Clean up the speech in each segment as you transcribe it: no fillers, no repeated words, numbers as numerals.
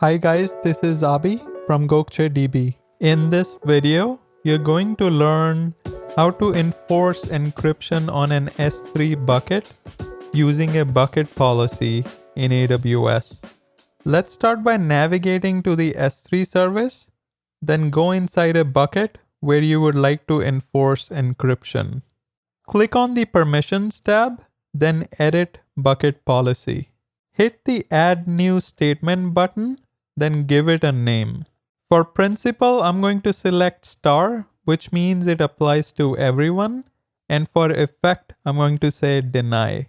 Hi guys, this is Abhi from Gokcedb. In this video, you're going to learn how to enforce encryption on an S3 bucket using a bucket policy in AWS. Let's start by navigating to the S3 service, then go inside a bucket where you would like to enforce encryption. Click on the Permissions tab, then Edit Bucket Policy. Hit the Add New Statement button, then give it a name. For principal, I'm going to select star, which means it applies to everyone. And for effect, I'm going to say deny.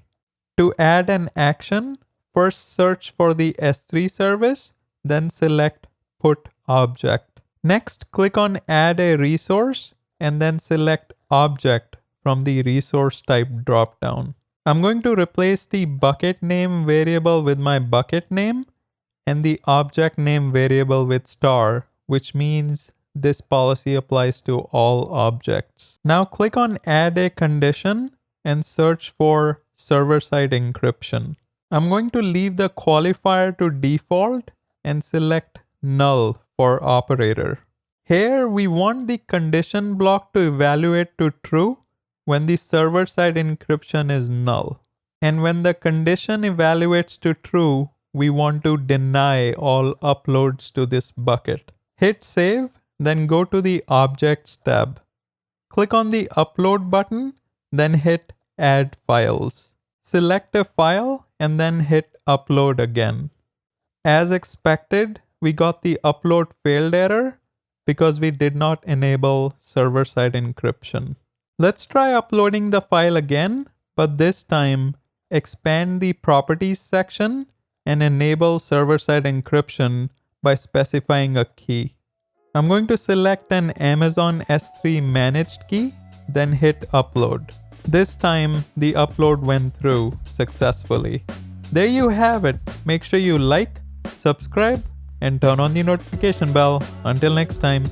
To add an action, first search for the S3 service, then select put object. Next, click on add a resource and then select object from the resource type dropdown. I'm going to replace the bucket name variable with my bucket name and the object name variable with star, which means this policy applies to all objects. Now click on add a condition and search for server-side encryption. I'm going to leave the qualifier to default and select null for operator. Here we want the condition block to evaluate to true when the server-side encryption is null. And when the condition evaluates to true, we want to deny all uploads to this bucket. Hit save, then go to the Objects tab. Click on the Upload button, then hit Add Files. Select a file and then hit Upload again. As expected, we got the upload failed error because we did not enable server-side encryption. Let's try uploading the file again, but this time expand the Properties section and enable server-side encryption by specifying a key. I'm going to select an Amazon S3 managed key, then hit upload. This time the upload went through successfully. There you have it. Make sure you like, subscribe, and turn on the notification bell. Until next time.